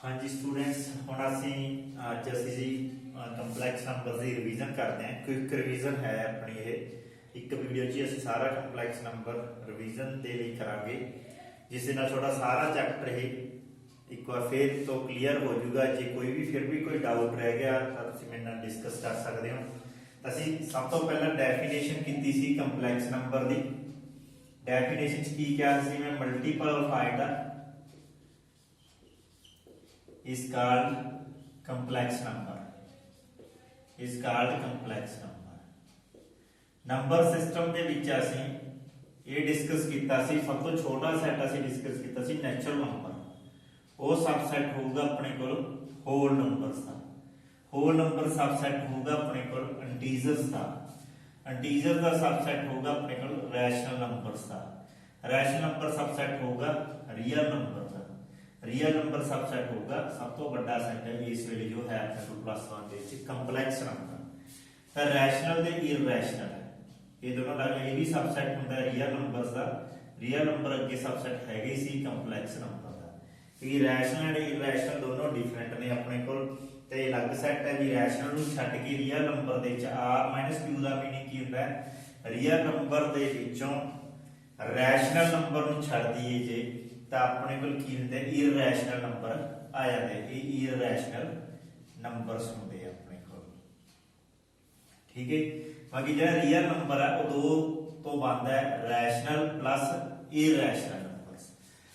हाँ जी स्टूडेंट्स, हुण अज असी जी कंपलैक्स नंबर की रिवीजन करते हैं। क्विक रिवीजन है अपनी ये एक वीडियो जी। असी सारा कंपलैक्स नंबर रिवीजन के लिए करांगे, जिस दे नाल थोड़ा सारा चैप्टर ही एक बार फिर तो क्लीयर हो जाऊगा। जे कोई भी फिर भी कोई डाउट रह गया तो तुसीं मेरे नाल डिस्कस कर सकते हो। असी सब तो पहला डेफिनेशन की सी कंपलैक्स नंबर की। डेफिनेशन की क्या सी, मैं multiple of iota is called complex number, is called complex number। Number system के विच असीं ये डिस्कस कीता सी, सब तो छोटा सैट असीं डिस्कस कीता सी नैचुरल नंबर। वो सबसैट होगा अपने कोल होल नंबर्स का। होल नंबर सबसैट होगा अपने कोल इंटीजर्स का। इंटीजर का सबसैट होगा अपने कोल रैशनल नंबर्स का। रैशनल नंबर सबसैट होगा रियल नंबर का। रियल नंबर सबसेट होगा सब तो बड़ा सेट है इस वेले जो है अपने प्लस वन के कंपलैक्स नंबर। तो रैशनल ते इररैशनल है, ये दोनों अलग। ये भी सबसेट होता है रियल नंबर्स का। रियल नंबर अगे सबसेट है ही सी कंपलैक्स नंबर का, क्योंकि रैशनल एंड इररैशनल दोनों डिफरेंट ने अपने को। ते अलग सेट है भी रैशनल नूं छड्ड के रियल नंबर दे विच r - q दा मीनिंग की हुंदा है। रियल नंबर दे विचों रैशनल नंबर नूं छड्ड दईए जे तो अपने को इररैशनल नंबर आ जाते। इररैशनल नंबर्स होंगे अपने को, ठीक है। बाकी जो रियल नंबर है वो दो तो बनता है, रैशनल प्लस इररैशनल नंबर्स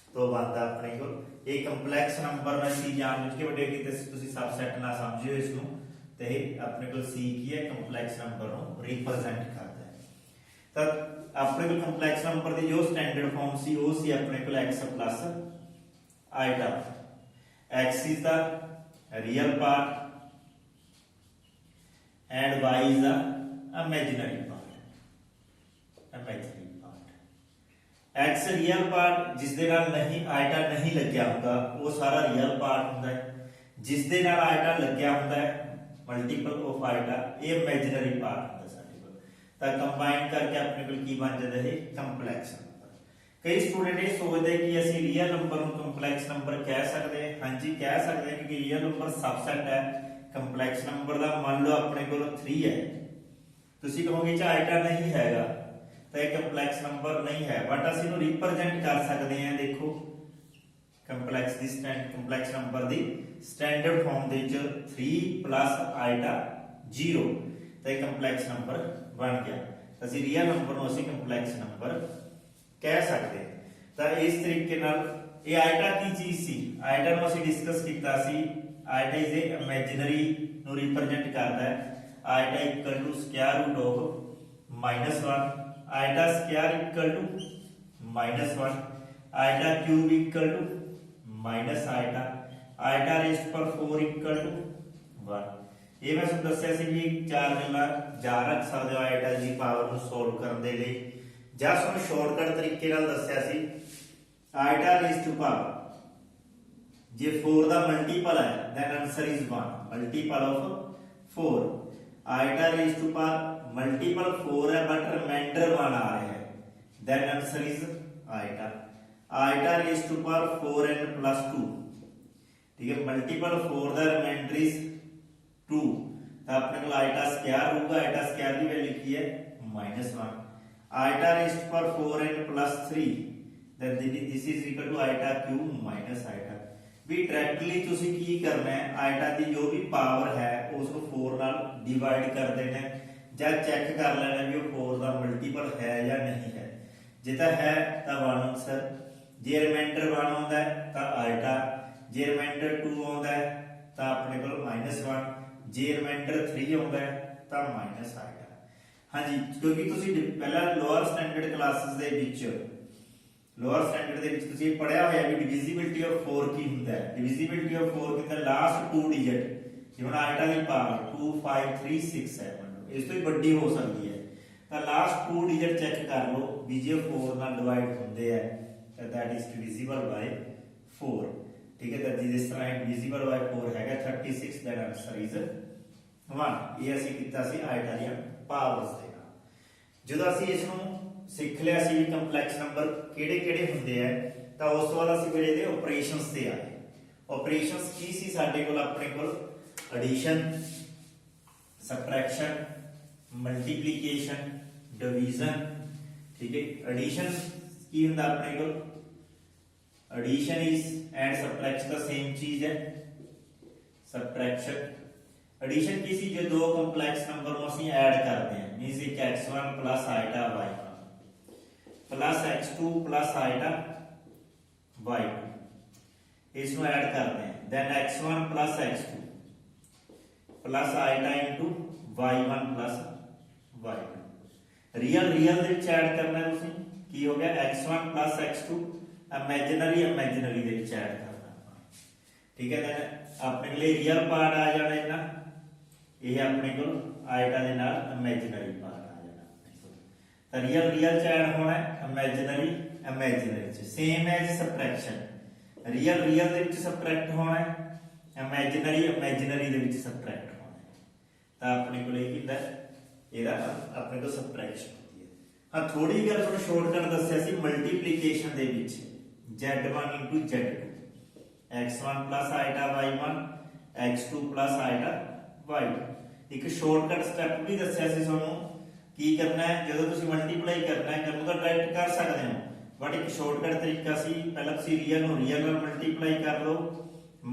तो बनता अपने को। ये कंपलैक्स नंबर में सी जान बुझ के वड्डे कीते तुसीं सबसेट ना समझियो इसनूं। ते अपने को सी की है कंपलैक्स नंबर नूं रिप्रेजेंट करता है। तो अपने को कंपलैक्स नंबर की जो स्टैंडर्ड फॉर्म सी वो सी अपने को x plus iota. x is the real part and y is the imaginary part. Imaginary part x real part जिस दे नाल नहीं आइटा नहीं लग्या हुंदा वो सारा रियल पार्ट हुंदा है। जिस दे नाल आइटा लग्या हुंदा है मल्टीपल ऑफ आइटा ये इमेजिनरी पार्ट हुंदा है। कंबाइन करके अपने को की बन जाता है कंपलैक्स नंबर। कई स्टूडेंट ये सोचते हैं कि असं रियल नंबर को कंपलैक्स नंबर कह सकते हैं। हाँ जी कह सकते हैं, क्योंकि रियल नंबर सबसेट है कंपलैक्स नंबर का। मान लो अपने को 3 है, तुसीं कहोगे च आइटा नहीं हैगा तो यह कंपलैक्स नंबर नहीं है, बट असं इहनूं रिप्रेजेंट कर सकते हैं। देखो कंपलैक्स नंबर की स्टैंडर्ड फॉर्म दे 3 प्लस आइटा 0 तो यह कंपलैक्स नंबर बन गया। असीं रियल नंबर नूं असीं कंपलैक्स नंबर कह सकते हैं। तो इस तरीके नाल ये आइटा की चीज सी, आइटा नूं असीं डिस्कस कीता सी। आइटा इज ए इमेजिनरी नूं रिप्रेजेंट करदा है। Iota equal to square root of -1, iota square equal to -1, iota cube equal to minus iota, iota raised पर 4 इक्वल टू 1। ये मैं तुहानूं दस्सिया सी भी चार गल्लां जा रख सकदे हो आइटा दी पावर नूं सोल्व करन दे लई। जां तुहानूं शॉर्टकट तरीके नाल दस्सिया सी आइटा रेज़्ड टू पावर जे 4 दा मल्टीपल है then answer is 1, multiple of 4। Iota raised to power multiple 4 है बट रिमाइंडर 1 आ रहा है, then answer is iota. Iota raised to power 4n + 2, ठीक है। मल्टीपल 4 दा रिमाइंडर इज 2 तो अपने को आइटा स्क्वायर होगा। आइटा स्क्वायर की वैल्यू की है -1। आइटा रेज़्ड पर 4n + 3 then this is equal to iota cube minus iota. भी डायरेक्टली तुसी की करना है, आइटा की जो भी पावर है उसको 4 नाल डिवाइड कर देना है, या चेक कर लेना भी वो 4 का मल्टीपल है या नहीं है। जे तो है तो 1 आंसर, जे रिमाइंडर 1 आता है तो आइटा, जे रिमाइंडर 2 आता है तो अपने को -1, जे रिमाइंडर 3 आता है तो माइनस आएगा। हाँ जी, क्योंकि तुसी पहला लोअर स्टैंडर्ड क्लासेस दे विच लोअर स्टैंडर्ड दे विच तुसी पढ़िया होया कि डिविजिबिलिटी ऑफ 4 की हुंदा है। डिविजिबिलिटी ऑफ 4 के अंदर लास्ट 2 डिजिट जिवें आइटा की पावर 2 5 3 6 7 इस तो ही बड़ी हो सकती है, तो लास्ट 2 डिजिट चेक कर लो भी जे 4 नाल डिवाइड होंदे है तो दैट इज डिविजिबल बाय 4, ठीक है। तो जिस तरह डिविजिबल बाय 4 है 36, दैट आंसर इज 1। ये ਅਸੀਂ ਕੀਤਾ ਸੀ ਆइटा ਦੀਆਂ ਪਾਵਰਸ ਦੇ ਨਾਲ। ਜਦੋਂ ਅਸੀਂ ਇਸ ਨੂੰ ਸਿੱਖ ਲਿਆ ਸੀ ਕੰਪਲੈਕਸ ਨੰਬਰ ਕਿਹੜੇ-ਕਿਹੜੇ ਹੁੰਦੇ ਆ, ਤਾਂ ਉਸ ਤੋਂ ਬਾਅਦ ਅਸੀਂ ਫਿਰ ਇਹਦੇ ਆਪਰੇਸ਼ਨਸ ਤੇ ਆਏ। ऑपरेशंस की सी साडे कोल अपने कोल एडिशन सबट्रैक्शन मल्टीप्लीकेशन डिवीजन ठीक है। एडिशन की हुंदा अपने कोल addition is and subtraction the same चीज है सबट्रैक्शन एडिशन की सी जो दो कंपलैक्स नंबर को ਅਸੀਂ ऐड करते हैं मींस एक x1 plus iota y1 plus x2 plus iota y2 इसको ऐड करते हैं then x1 plus x2 plus iota into y1 plus y2 real real ਦੇ ਵਿੱਚ ਐਡ ਕਰਨਾ ਹੈ ਤੁਸੀਂ ਕੀ ਹੋ ਗਿਆ x1 plus x2 imaginary imaginary ਦੇ ਵਿੱਚ ਐਡ ਕਰਨਾ ਠੀਕ ਹੈ। ਦੇਨ ਆਪਣੇ ਲਈ ਰੀਅਲ ਪਾਰਟ ਆ ਜਾਣਾ ਇਹਨਾਂ ਇਹ ਆਪਣੇ ਕੋਲ ਆਇਟਾ ਦੇ ਨਾਲ ਇਮੇਜਿਨਰੀ ਪਾਰਟ ਆ ਜਾਣਾ ਤਾਂ ਰੀਅਲ ਰੀਅਲ ਚ ਐਡ ਹੋਣਾ ਹੈ ਇਮੇਜਿਨਰੀ ਇਮੇਜਿਨਰੀ ਚ same as subtraction real real ਦੇ ਵਿੱਚ ਸਬਟ੍ਰੈਕਟ ਹੋਣਾ ਹੈ ਇਮੇਜਿਨਰੀ ਇਮੇਜਿਨਰੀ ਦੇ ਵਿੱਚ ਸਬਟ੍ਰੈਕਟ ਹੋਣਾ ਹੈ ਤਾਂ ਆਪਣੇ ਕੋਲ ਇਹ ਕਿੰਦਾ ਇਹਦਾ ਆਪਣੇ ਕੋਲ ਸਬਟ੍ਰੈਕਸ਼ਨ ਹੁੰਦੀ ਹੈ। ਹਾਂ ਥੋੜੀ ਗੱਲ ਤੁਹਾਨੂੰ ਸ਼ਾਰਟਕਟ ਦੱਸਿਆ ਸੀ ਮਲਟੀਪਲੀਕੇਸ਼ਨ ਦੇ ਵਿੱਚ z1 into z2 x1 plus iota y1 x2 plus iota y2 एक शॉर्टकट स्टेप भी दस्या सी ਤੁਹਾਨੂੰ ਕੀ ਕਰਨਾ ਹੈ ਜਦੋਂ ਤੁਸੀਂ ਮਲਟੀਪਲਾਈ ਕਰਨਾ ਹੈ ਕਰੋ ਤਾਂ ਡਾਇਰੈਕਟ ਕਰ ਸਕਦੇ ਹੋ ਬਟ ਇੱਕ ਸ਼ਾਰਟਕਟ ਤਰੀਕਾ ਸੀ ਪਹਿਲਾਂ ਤੁਸੀਂ ਰੀਅਲ ਨੂੰ ਰੀਅਲ ਨਾਲ ਮਲਟੀਪਲਾਈ ਕਰ ਲਓ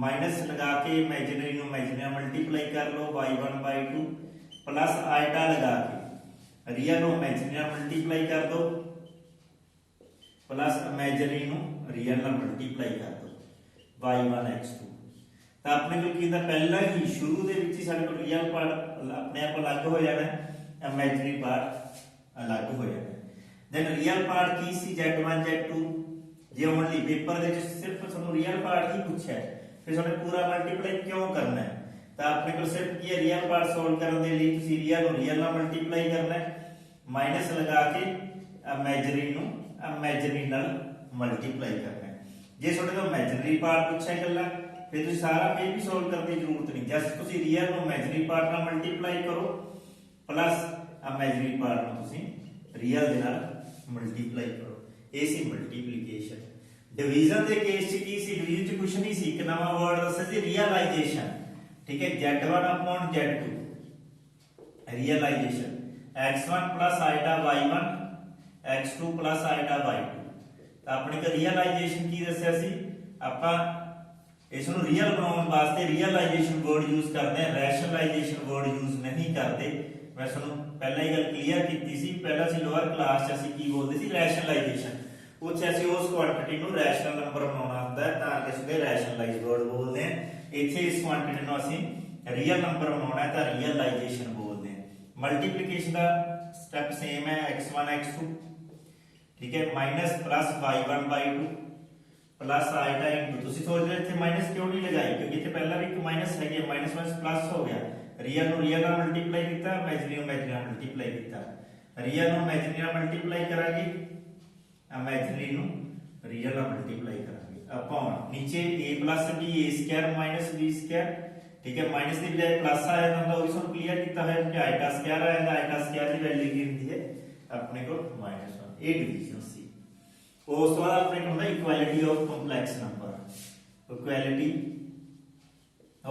ਮਾਈਨਸ ਲਗਾ ਕੇ ਇਮੇਜਿਨਰੀ ਨੂੰ ਇਮੇਜਿਨਰੀ ਮਲਟੀਪਲਾਈ ਕਰ ਲਓ y1 by2 प्लस आइटा लगा के रियल ਨੂੰ ਇਮੇਜਿਨਰੀ ਨਾਲ ਮਲਟੀਪਲਾਈ ਕਰ ਦੋ प्लस इमेजिनरी ਨੂੰ ਰੀਅਲ ਨਾਲ ਮਲਟੀਪਲਾਈ ਕਰ ਦੋ y1 x2 ਤਾਂ ਆਪਣੇ ਕੋਲ ਕੀ ਹੁੰਦਾ ਪਹਿਲਾਂ ਹੀ ਸ਼ੁਰੂ ਦੇ ਵਿੱਚ ਹੀ ਸਾਡੇ ਕੋਲ ਰੀਅਲ ਪਾਰਟ ਆਪਣੇ ਆਪ ਅਲੱਗ ਹੋ ਜਾਣਾ ਹੈ ਇਮੇਜਿਨਰੀ ਪਾਰਟ ਅਲੱਗ ਹੋ ਜਾਣਾ ਹੈ। ਦੈਨ ਰੀਅਲ ਪਾਰਟ ਕੀ ਸੀ z1 z2 ਜੇ ਓਨਲੀ ਪੇਪਰ ਦੇ ਵਿੱਚ ਸਿਰਫ ਤੁਹਾਨੂੰ ਰੀਅਲ ਪਾਰਟ ਹੀ ਪੁੱਛਿਆ ਫਿਰ ਤੁਹਾਨੂੰ ਪੂਰਾ ਮਲਟੀਪਲਾਈ ਕਿਉਂ ਕਰਨਾ ਹੈ ਤਾਂ ਆਪਣੇ ਕੋਲ ਸਿਰਫ ਕੀ ਹੈ ਰੀਅਲ ਪਾਰਟ ਸੋਲਵ ਕਰਨ ਦੇ ਲਈ ਤੁਸੀਂ ਰੀਅਲ ਨੂੰ ਰੀਅਲ ਨਾਲ ਮਲਟੀਪਲਾਈ ਕਰਨਾ ਹੈ ਮਾਈਨਸ ਲਗਾ ਕੇ ਇਮੇਜਿਨਰੀ ਨੂੰ ਇਮੇਜਿਨਰੀ ਨਾਲ ਮਲਟੀਪਲਾਈ ਕਰਨਾ ਹੈ। ਜੇ ਤੁਹਾਡੇ ਤੋਂ ਇਮੇਜਿਨਰੀ ਪਾਰਟ ਪੁੱਛਿਆ ਇਕੱਲਾ फिर तुम सारा पे भी सोल्व करने की जरूरत नहीं जस्ट तुम रियल इमेजिनरी पार्ट नाल मल्टीप्लाई करो प्लस इमेजिनरी पार्ट तुम रियल दे नाल मल्टीप्लाई करो ये सी मल्टीप्लिकेशन। डिवीजन के केस च की सी डिवीजन च कुछ नहीं सी एक नवा वर्ड दस्या सी रियलाइजेशन ठीक है z1 upon z2 realization x1 plus iota y1 x2 plus iota y2 तो अपने का रियलाइजेशन की दस्या सी आपां इस रियल बनाने वास्ते रियलाइजेशन वर्ड यूज करते हैं रैशनलाइजेशन वर्ड यूज नहीं करते। मैं तुहानू पहला ही गल क्लीयर की सी पहला सी लोअर क्लास च असीं की बोलते सी रैशनलाइजेशन उस असीं उस क्वांटिटी नू रैशनल नंबर बनाउणा हुंदा है तां कि उसदे रैशनलाइज वर्ड बोलते हैं। इत्थे इस क्वांटिटी नू असीं रियल नंबर बनाउणा है तां रियलाइजेशन बोलते हैं। मल्टीप्लिकेशन दा स्टेप सेम है x1 x2 ठीक है minus plus y1 y2 plus iota into तुसी सोच रहे थे माइनस क्यों नहीं लगाई क्योंकि इथे पहला भी एक माइनस है ये माइनस माइनस प्लस हो गया रियल नु रियल नाल मल्टीप्लाई कीता इमेजिनरी इमेजिनरी नाल मल्टीप्लाई कीता रियल नु इमेजिनरी नाल मल्टीप्लाई करांगे इमेजिनरी नु रियल नाल मल्टीप्लाई करांगे अपॉन नीचे a plus b a square minus b square ठीक है माइनस की बजाय प्लस आया था उस नु क्लियर कीता है कि आइटा स्क्वायर आएगा आइटा स्क्वायर की वैल्यू की होती है अपने को -1 a डिवीजन सी। उस तो बाद अपने को equality of complex number equality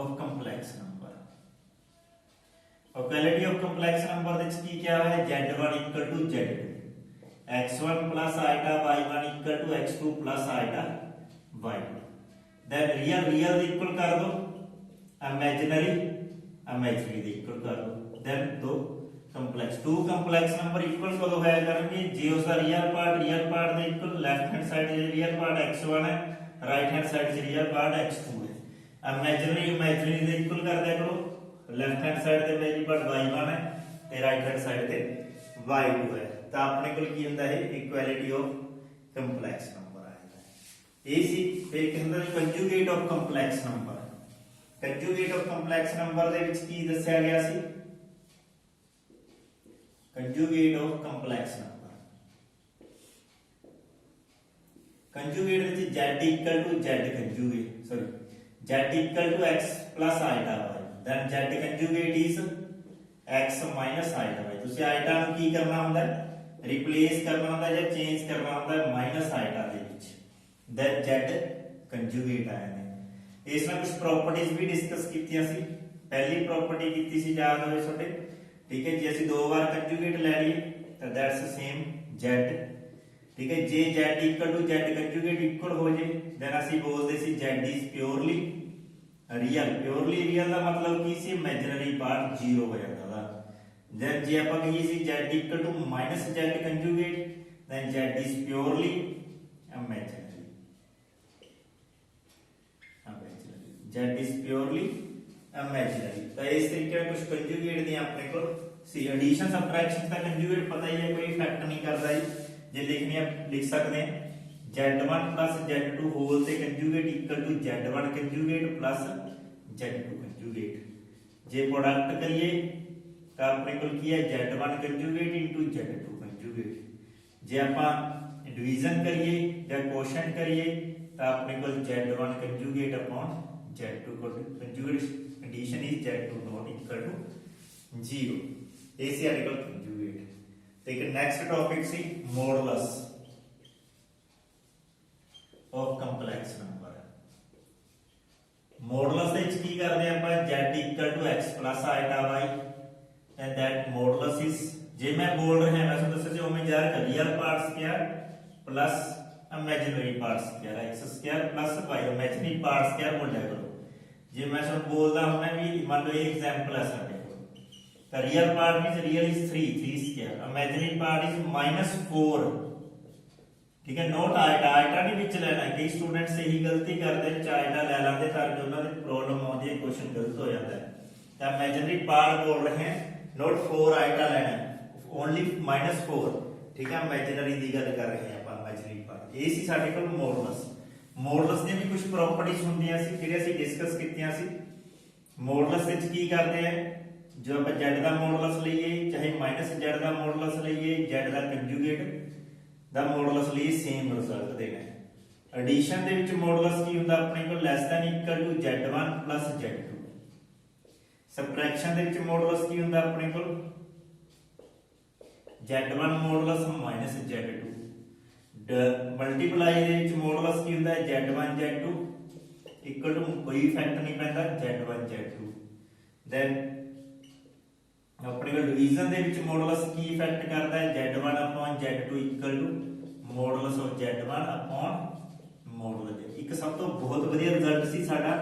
of complex number equality of complex number ਦੇ ਕੀ क्या है z1 = z2 x1 plus iota y1 = x2 plus iota y2 then real real ਦੇ इक्वल कर दो इमेजिनरी इमेजिनरी ਦੇ इक्वल कर दो देन दो complex to complex number equal कदों होया करेंगे जे उसका रियल पार्ट दे इक्वल लेफ्ट हैंड साइड जे रियल पार्ट x1 है राइट हैंड साइड से रियल पार्ट x2 है इमेजिनरी इमेजिनरी दे इक्वल कर दिया करो लेफ्ट हैंड साइड ते इमेजिनरी पार्ट y1 है ते राइट हैंड साइड ते y2 है तो अपने को की हुंदा है इक्वालिटी ऑफ कंपलेक्स नंबर आएगा ये सी फिर कहंदा है conjugate of complex number conjugate of complex number दे विच की दस्या गया सी conjugate of complex number conjugate विच z = z conjugate sorry z = x plus iota y then z conjugate is x minus iota y तुसी आइटा ਨੂੰ ਕੀ ਕਰਨਾ ਹੁੰਦਾ ਹੈ ਰਿਪਲੇਸ ਕਰਨਾ ਹੁੰਦਾ ਜਾਂ ਚੇਂਜ ਕਰਨਾ ਹੁੰਦਾ ਹੈ माइनस आइटा ਦੇ ਵਿੱਚ then z कंजुगेट आया ने इस नाल कुछ प्रॉपर्टीज भी डिस्कस कीतियां सी। पहली प्रॉपर्टी कीती सी याद होवे तुहाडे, ठीक है। जे असीं दो बार कंजुगेट लै लईए तां दैट्स सेम Z, ठीक है। जे Z equal to Z conjugate equal हो जाए दैन असीं बोलदे सी Z is purely real. Purely real का मतलब की सी इमेजिनरी पार्ट 0 हो जाता दा। दैन जे आपां कहीए सी Z equal to minus Z conjugate then Z is purely imaginary. Z is purely imaginary. तो इस तरीके कुछ कंजुगेट दी अपने को सी। एडिशन सबट्रैक्शन का कंजुगेट पता ही है, कोई इफेक्ट नहीं करता जी। जे लिखनी है लिख सकते हैं Z1 प्लस Z2 होल से conjugate equal to Z1 conjugate plus Z2 conjugate. जे प्रोडक्ट करिए तो अपने को की है Z1 conjugate into Z2 conjugate. जे आपां डिवीजन करिए या क्वोशंट करिए तो अपने को Z1 conjugate upon Z2 conjugate. Addition is Z2 not equal to 0। इसी आर्टिकल कंजुगेट। तो एक नेक्स्ट टॉपिक सी modulus of complex number. Modulus दे विच की करदे आपां Z equal to x plus iota y and that modulus is, जे मैं बोल रहा है मैं दस्सिया सी ओवें यार real part square plus imaginary part square x square plus y imaginary part square मुल लिया करो। जे मैं सब बोलदा हुंदा भी मान लो ये एग्जांपल है साडे कोल, तो real part means real is 3 square, imaginary part is -4, ठीक है। नोट आइटा, आइटा नहीं विच लेना। कई स्टूडेंट्स यही गलती करते हैं, आइटा ले लाते ताकि उन्होंने प्रॉब्लम आती है, क्वेश्चन गलत हो जाता है। तो इमेजिनरी पार्ट बोल रहे हैं, नोट 4 आइटा लेना है, ओनली -4, ठीक है। इमेजिनरी दी गल कर रहे हैं आप इमेजिनरी पार्ट। ये सी साडे कोल मॉडुलस। मॉडुलस दी भी कुछ प्रॉपर्टीज होंदियां सी जेहड़े ਅਸੀਂ डिस्कस कीतियां सी। मॉडुलस विच की करते हैं, जो आप Z का मॉडुलस लईए चाहे -Z का मॉडुलस लईए, Z का कंजुगेट दा मॉडुलस लईए, सेम रिजल्ट देना है। एडिशन दे विच मॉडुलस की हुंदा अपने को less than equal to Z1 plus Z2। Subtraction दे विच मॉडुलस की हुंदा अपने को Z1 modulus minus Z2। Multiply दे विच मॉडुलस की हुंदा है Z1 Z2 इक्वल टू कोई इफेक्ट नहीं पैंदा Z1 Z2। दैन अपने को डिवीजन दे विच मॉडुलस की इफेक्ट करता है Z1 upon Z2 equal to modulus of Z1 upon modulus Z। एक सब तो बहुत बढ़िया रिजल्ट सी साडा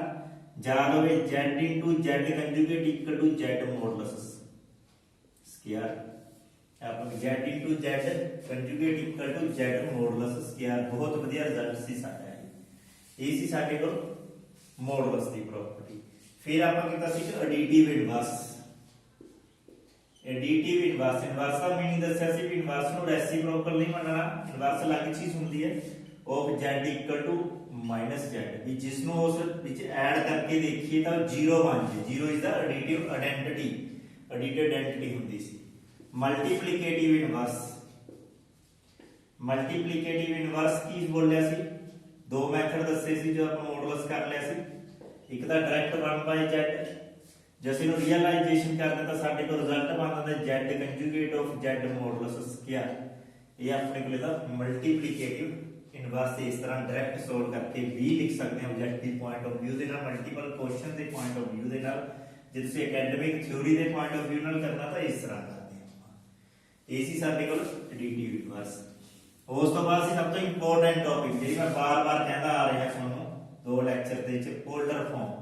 याद होवे, Z into Z conjugate equal to Z modulus square. Z into Z conjugate equal to Z modulus square. बहुत बढ़िया रिजल्ट सी साडा है। ये सी साडे को मॉडुलस दी प्रॉपर्टी। फिर आपां कीता सी additive inverse. Additive inverse, inverse का मीनिंग दस्सिया सी कि इनवर्स नु रेसिप्रोकल नहीं मनना। इनवर्स अलग चीज हुंदी है of Z equal to -Z, भी जिसनु उस विच ऐड करके देखिए तो 0 बन जाए। 0 is the additive identity, additive identity हुंदी सी। मल्टीप्लिकेटिव इनवर्स, मल्टीप्लिकेटिव इनवर्स की बोलिया सी, दो मैथड दस्से सी जो आप मॉडुलस कर लिया सी। एक तो डायरेक्ट 1/Z, जैसे नु रियलाइजेशन करना तो साडे को रिजल्ट बनदा Z conjugate of Z modulus square. ये अपने को लेदा मल्टीप्लिकेटिव इनवर्स से इस तरह डायरेक्ट सोल्व करके भी लिख सकते हैं ऑब्जेक्टिव पॉइंट ऑफ व्यू दे नाल, मल्टीपल क्वेश्चन दे पॉइंट ऑफ व्यू दे नाल। जे तुसीं एकेडमिक थ्योरी दे पॉइंट ऑफ व्यू नाल करना तो इस तरह करते हैं। ये सी साडे कोल एडिटिव इनवर्स। उस तो बाद सब तो इंपोर्टेंट टॉपिक जी मैं बार-बार कहता आ रहा तुहानू दो लेक्चर दे विच, पोलर फॉर्म।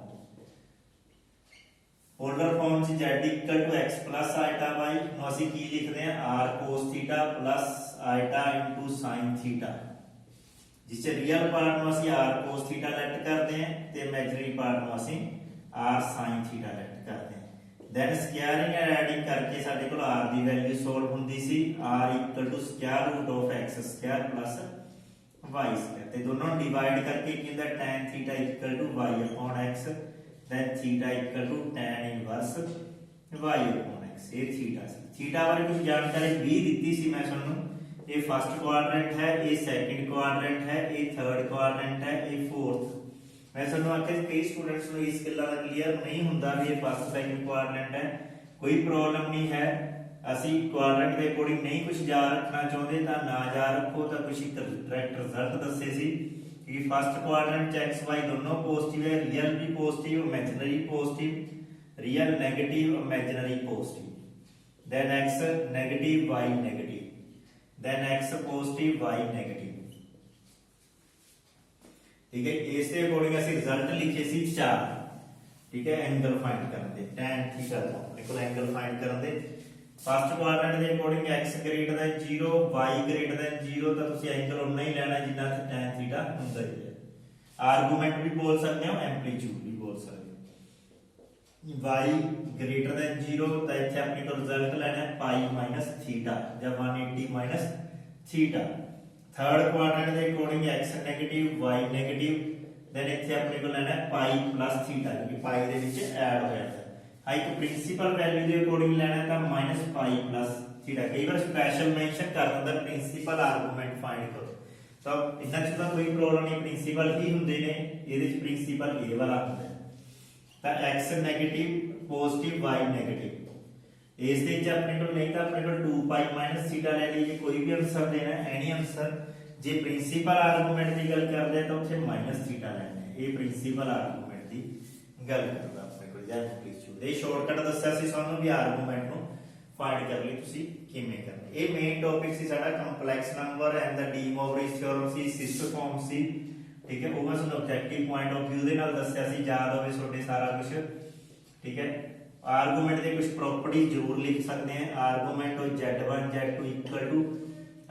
पोलर फॉर्म च Z equal to x plus iota y नु ਅਸੀਂ ਕੀ ਲਿਖਦੇ हैं r cos theta plus iota into sin theta. जिस रियल पार्ट नु ਅਸੀਂ r cos थीटा लेट करते हैं ते इमेजिनरी पार्ट नु ਅਸੀਂ r sin थीटा लेट करते हैं। दैन स्क्वायरिंग एंड एडिंग करके साडे कोल r दी वैल्यू सॉल्व हुंदी सी, r equal to square root of x square plus y square. ते दोनों डिवाइड करके की हुंदा tan theta equal to y upon x, then theta equal to tan inverse y upon x। ये theta सी। Theta बारे कुछ जानकारी भी दी सी मैं तुहानू। ये फर्स्ट क्वाड्रेंट है, ये सेकंड क्वाड्रेंट है, ये थर्ड क्वाड्रेंट है, ये फोर्थ। मैं तुहानू आखे कई स्टूडेंट्स नु इस गल्ला दा क्लियर नहीं हुंदा भी ये फर्स्ट सेकंड क्वाड्रेंट है। कोई प्रॉब्लम नहीं है, ਅਸੀਂ क्वाड्रेंट ਦੇ ਅਕੋਰਡਿੰਗ नहीं कुछ याद रखना चाहते तो ना याद रखो। तो कुछ डायरेक्ट रिजल्ट दस्से सी कि फर्स्ट क्वाड्रेंट च एक्स वाई दोनों पॉजिटिव है, रियल भी positive, imaginary positive, real negative, imaginary positive, then x negative y negative, then x positive y negative. ठीक है, इस अकॉर्डिंग असं रिजल्ट लिखे सी 4। ठीक है, एंगल फाइंड करन दे tan थीटा दा अपने को एंगल फाइंड करन दे। फर्स्ट क्वाड्रेंट के according x greater than 0 y greater than 0 तो तुसी एंगल उन्ना ही लेना जिन्ना tan थीटा हुंदा ही है। आर्गूमेंट भी बोल सकते हो, एम्पलीट्यूड भी बोल सकते हो। y ग्रेटर दैन 0 तो इत्थे अपने को रिजल्ट लेना है पाई माइनस थीटा या 180 माइनस थीटा। थर्ड क्वाड्रेंट के according x negative y negative, then इत्थे अपने को लेना है पाई प्लस थीटा क्योंकि पाई दे विच ऐड हो जाता है। हां एक प्रिंसिपल वैल्यू के अकॉर्डिंग लेना है तो माइनस पाई प्लस थीटा। कई बार स्पेशल मेंशन कर दिंदा प्रिंसिपल आर्गूमेंट फाइंड करो, तो इन्ना च कोई प्रॉब्लम नहीं, प्रिंसिपल ही हुंदे ने, इहदे च प्रिंसिपल ए वाला हुंदा है। तो x negative positive y negative इस दे अपने को नहीं तो अपने को 2 पाई माइनस थीटा ले लीजिए, कोई भी आंसर देना है एनी आंसर। जे प्रिंसिपल आर्गूमेंट की गल करते हैं तो उसे माइनस थीटा लेना है, ये प्रिंसिपल आर्गूमेंट की गल करदा अपने को या एम्पलीट्यूड। ये शॉर्टकट दस्सिया सी सानू भी आर्गूमेंट नु फाइंड कर ਲਈ ਤੁਸੀਂ ਕਿਵੇਂ ਕਰਨਾ। ਇਹ ਮੇਨ ਟੌਪਿਕ ਸੀ ਸਾਡਾ complex number and the De Moivre's theorem ਸੀ, ਸਿਸਟਮ ਫਾਰਮ ਸੀ। ਠੀਕ ਹੈ, ਉਹ ਮੈਂ ਤੁਹਾਨੂੰ ਆਬਜੈਕਟਿਵ ਪੁਆਇੰਟ ਆਫ View ਦੇ ਨਾਲ ਦੱਸਿਆ ਸੀ, ਯਾਦ ਹੋਵੇ ਤੁਹਾਡੇ ਸਾਰਾ ਕੁਝ। ਠੀਕ ਹੈ, आर्गूमेंट के कुछ प्रॉपर्टी जरूर लिख सकते हैं। Argument of z1 z2 equal to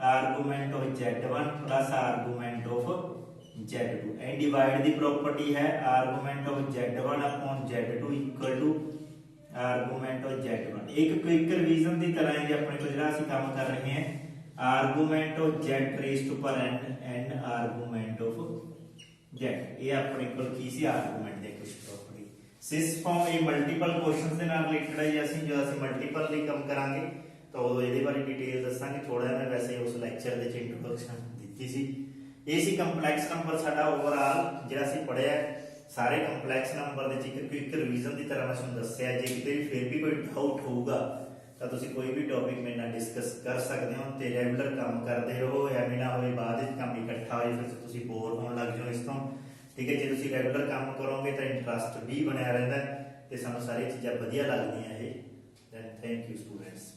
argument of z1 plus argument of z2 and divide the property है argument of z1 upon z2 equal to argument of z1। एक क्विक रिवीजन की तरह है अपने को जो असं काम कर रहे हैं, argument of z raise to पर n and argument of z, ये अपने को की सी आर्गूमेंट के कुछ प्रॉपर्टी। सिस फॉर्म ये मल्टीपल क्वेश्चंस के नाल रिलेटेड है, असं जो असं मल्टीपल ਲਈ ਕੰਮ ਕਰਾਂਗੇ तो ਇਹਦੇ ਬਾਰੇ ਡਿਟੇਲ ਦੱਸਾਂਗੇ। ਥੋੜਾ ਜਿਹਾ ਮੈਂ ਵੈਸੇ ਉਸ ਲੈਕਚਰ ਦੇ ਚ ਇੰਟਰੋਡਕਸ਼ਨ ਦਿੱਤੀ ਸੀ। ਇਹ ਸੀ ਕੰਪਲੈਕਸ ਨੰਬਰ ਸਾਡਾ ਓਵਰਆਲ ਜਿਹੜਾ ਅਸੀਂ ਪੜਿਆ ਸਾਰੇ ਕੰਪਲੈਕਸ ਨੰਬਰ ਦੇ ਚ ਇੱਕ ਕੁਇਕ ਰਿਵੀਜ਼ਨ ਦੀ ਤਰ੍ਹਾਂ ਮੈਂ ਤੁਹਾਨੂੰ ਦੱਸਿਆ। ਜੇ ਕਿਤੇ ਵੀ ਫਿਰ ਵੀ ਕੋਈ ਡਾਊਟ ਹੋਊਗਾ ਤਾਂ ਤੁਸੀਂ ਕੋਈ ਵੀ ਟੌਪਿਕ ਮੇਰੇ ਨਾਲ ਡਿਸਕਸ ਕਰ ਸਕਦੇ ਹੋ ਤੇ ਰੈਗੂਲਰ ਕੰਮ ਕਰਦੇ ਰਹੋ, ਐਵੇਂ ਨਾ ਹੋਵੇ ਬਾਅਦ ਵਿੱਚ ਕੰਮ ਇਕੱਠਾ ਹੋਏ ਫਿਰ ਤੁਸੀਂ ਬੋਰ ਹੋਣ ਲੱਗ ਜਾਓ ਇਸ ਤੋਂ। ठीक है, जो तुम रेगुलर काम करोगे तो इंटरस्ट भी बनया रहता है, तो सानू सारी चीज़ां वधिया लगदियां। Thank you students.